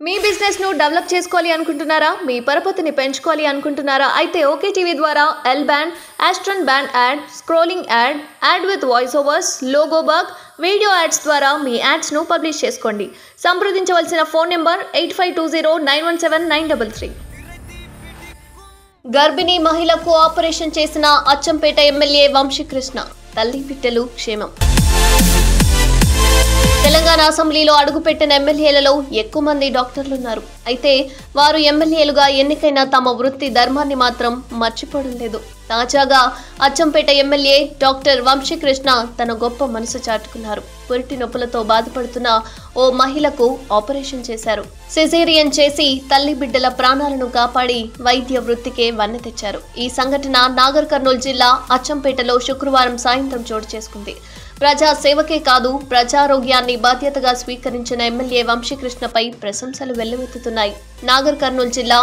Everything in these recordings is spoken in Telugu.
మీ బిజినెస్ ను డెవలప్ చేసుకోవాలి అనుకుంటున్నారా? మీ పరపతిని పెంచుకోవాలి అనుకుంటున్నారా? అయితే ఓకే టీవీ ద్వారా L band, Aston band ad, scrolling ad, ad with voice overs, logo bug, video ads ద్వారా మీ యాడ్స్ ను పబ్లిష్ చేసుకోండి. సంప్రదించవలసిన ఫోన్ నెంబర్ 8520917933. గర్భిణీ మహిళకు ఆపరేషన్ చేసిన అచ్చంపేట ఎమ్మెల్యే వంశీకృష్ణ. తల్లి బిడ్డలు క్షేమం. తెలంగాణ అసెంబ్లీలో అడుగుపెట్టిన ఎమ్మెల్యేలలో ఎక్కువ మంది డాక్టర్లున్నారు. అయితే వారు ఎమ్మెల్యేలుగా ఎన్నికైన తమ వృత్తి ధర్మాన్ని మాత్రం మర్చిపోవడం లేదు. తాజాగా అచ్చంపేట ఎమ్మెల్యే డాక్టర్ వంశీకృష్ణ తన గొప్ప మనసు చాటుకున్నారు. పురిటి నొప్పులతో బాధపడుతున్న ఓ మహిళకు ఆపరేషన్ చేశారు. సిజేరియన్ చేసి తల్లి బిడ్డల ప్రాణాలను కాపాడి వైద్య వృత్తికే వన్నె తెచ్చారు. ఈ సంఘటన నాగర్ కర్నూలు జిల్లా అచ్చంపేటలో శుక్రవారం సాయంత్రం చోటు చేసుకుంది. ప్రజా సేవకే కాదు, ప్రజారోగ్యాన్ని బాధ్యతగా స్వీకరించిన ఎమ్మెల్యే వంశీకృష్ణపై ప్రశంసలు వెల్లువెత్తుతున్నాయి. నాగర్ కర్నూలు జిల్లా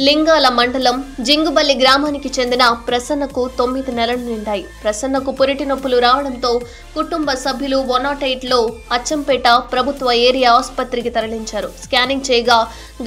లింగాల మండలం జింగుబల్లి గ్రామానికి చెందిన ప్రసన్నకు 9 నెలలు నిండాయి. ప్రసన్నకు పురిటి నొప్పులు రావడంతో కుటుంబ సభ్యులు 108లో అచ్చంపేట ప్రభుత్వ ఏరియా ఆసుపత్రికి తరలించారు. స్కానింగ్ చేయగా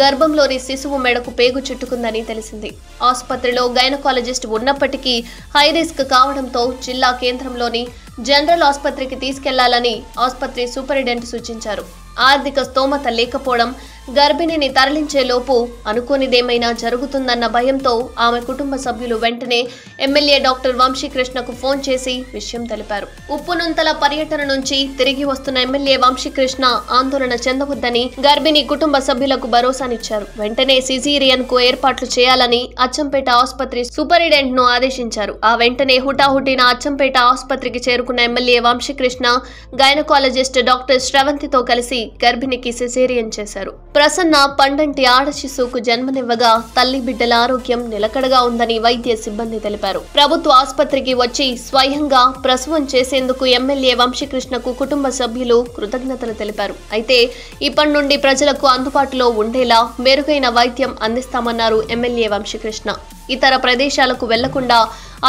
గర్భంలోని శిశువు మెడకు పేగు చుట్టుకుందని తెలిసింది. ఆసుపత్రిలో గైనకాలజిస్ట్ ఉన్నప్పటికీ హై రిస్క్ కావడంతో జిల్లా కేంద్రంలోని జనరల్ ఆసుపత్రికి తీసుకెళ్లాలని ఆసుపత్రి సూపరింటెండెంట్ సూచించారు. ఆర్థిక స్తోమత లేకపోవడం, గర్భిణిని తరలించేలోపు అనుకోనిదేమైనా జరుగుతుందన్న భయంతో ఆమె కుటుంబ సభ్యులు వెంటనే ఎమ్మెల్యే డాక్టర్ వంశీకృష్ణకు ఫోన్ చేసి విషయం తెలిపారు. ఉప్పునుంతల పర్యటన నుంచి తిరిగి వస్తున్న ఎమ్మెల్యే వంశీకృష్ణ ఆందోళన చెందవద్దని గర్భిణి కుటుంబ సభ్యులకు భరోసానిచ్చారు. వెంటనే సిజేరియన్ కు ఏర్పాట్లు చేయాలని అచ్చంపేట ఆసుపత్రి సూపరింటెండెంట్ ను ఆదేశించారు. ఆ వెంటనే హుటాహుటిన అచ్చంపేట ఆసుపత్రికి చేరుకున్న ఎమ్మెల్యే వంశీకృష్ణ గైనకాలజిస్ట్ డాక్టర్ శ్రవంతితో కలిసి గర్భిణికి సిజేరియన్ చేశారు. ప్రసన్న పండంటి ఆడ శిశువుకు జన్మనివ్వగా తల్లి బిడ్డల ఆరోగ్యం నిలకడగా ఉందని వైద్య సిబ్బంది తెలిపారు. ప్రభుత్వ ఆసుపత్రికి వచ్చి స్వయంగా ప్రసవం చేసేందుకు ఎమ్మెల్యే వంశీకృష్ణకు కుటుంబ సభ్యులు కృతజ్ఞతలు తెలిపారు. అయితే ఇప్పటి నుండి ప్రజలకు అందుబాటులో ఉండేలా మెరుగైన వైద్యం అందిస్తామన్నారు ఎమ్మెల్యే వంశీకృష్ణ. ఇతర ప్రదేశాలకు వెళ్లకుండా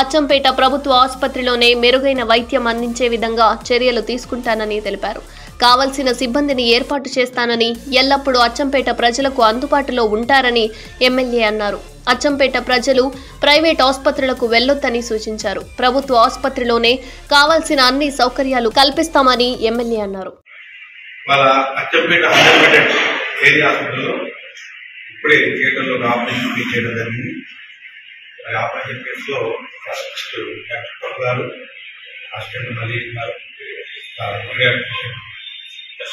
అచ్చంపేట ప్రభుత్వ ఆసుపత్రిలోనే మెరుగైన వైద్యం అందించే విధంగా చర్యలు తీసుకుంటానని తెలిపారు. కావలసిన సిబ్బందిని ఏర్పాటు చేస్తానని, ఎల్లప్పుడూ అచ్చంపేట ప్రజలకు అందుబాటులో ఉంటారని ఎమ్మెల్యే అన్నారు. అచ్చంపేట ప్రజలు ప్రైవేట్ ఆసుపత్రులకు వెళ్లొద్దని సూచించారు. ప్రభుత్వ ఆసుపత్రిలోనే కావాల్సిన అన్ని సౌకర్యాలు కల్పిస్తామని ఎమ్మెల్యే అన్నారు.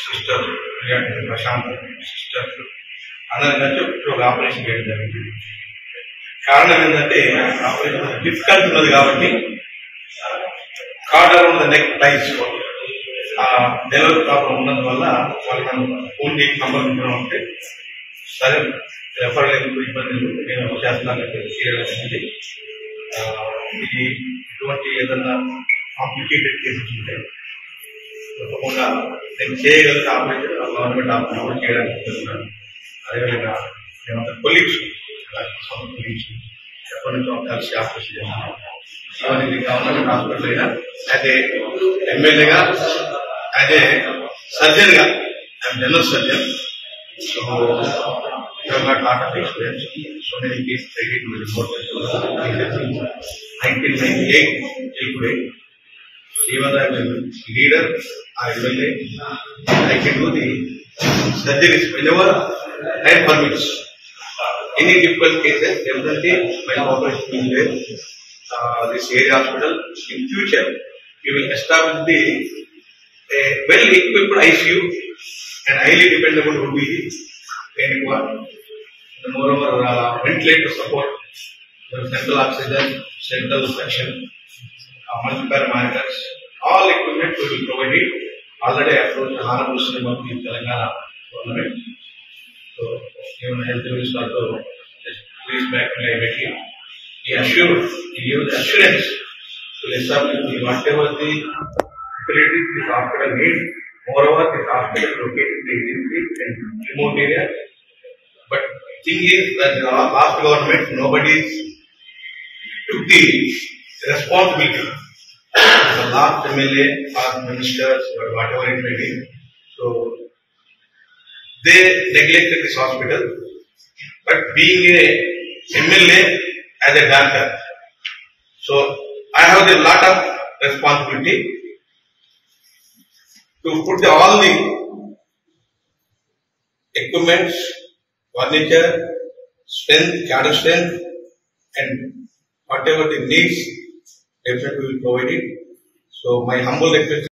సిస్టర్ ప్రశాంత్ సిస్టర్స్ అందరి కలిసి ఒక ఆపరేషన్ చేయడం జరిగింది. కారణం ఏంటంటే ఆపరేషన్ డిఫికల్ట్ ఉన్నది కాబట్టి cord around the neck ties delivery problem ఉన్నందువల్ల వాళ్ళు నన్ను ఫోన్ చేసి నంబర్ ఉంటే సరే రెఫరల్ ఇబ్బంది నేను చేస్తాను చేయడం జరిగింది. ఇది ఇటువంటి ఏదన్నా కాంప్లికేటెడ్ కేసెస్ ఉంటాయి తప్పకుండా నేను చేయగలిగిన ఆపరేషన్ గవర్నమెంట్ ఆపరేషన్ చేయడానికి చెప్తున్నాను. అదేవిధంగా మేమంతా కొలీగ్స్ ఎప్పటి నుంచో కలిసి ఆపరేషన్ చేస్తున్నాం. ఇది గవర్నమెంట్ హాస్పిటల్ అయినా అదే ఎమ్మెల్యేగా అదే సర్జన్గా general surgeon. So lot of experience. So many cases 1998 ఇప్పుడే even I am a leader, I will I can do the surgeries whenever time permits. Any difficult cases, definitely my operation is there. This area hospital in future we will establish the well equipped ICU and highly dependable would be clinic one. And moreover, ventilator support, central oxygen, central suction, multiple monitors, all equipment we will provide it. Already approached the Honorable Sri Moody Telangana government. So, even health minister also please back immediately. He assured, he gave the assurance to establish whatever the facilities this hospital needs. Moreover, this hospital is located in the agency and remote area. But thing is that the last government nobody took the responsibility. The last MLA or ministers or whatever it may be. So they neglected this hospital. But being a MLA as a doctor, so I have a lot of responsibility to put all the equipments, furniture, strength, cadre strength, and whatever the needs, definitely we will provide it. So my humble request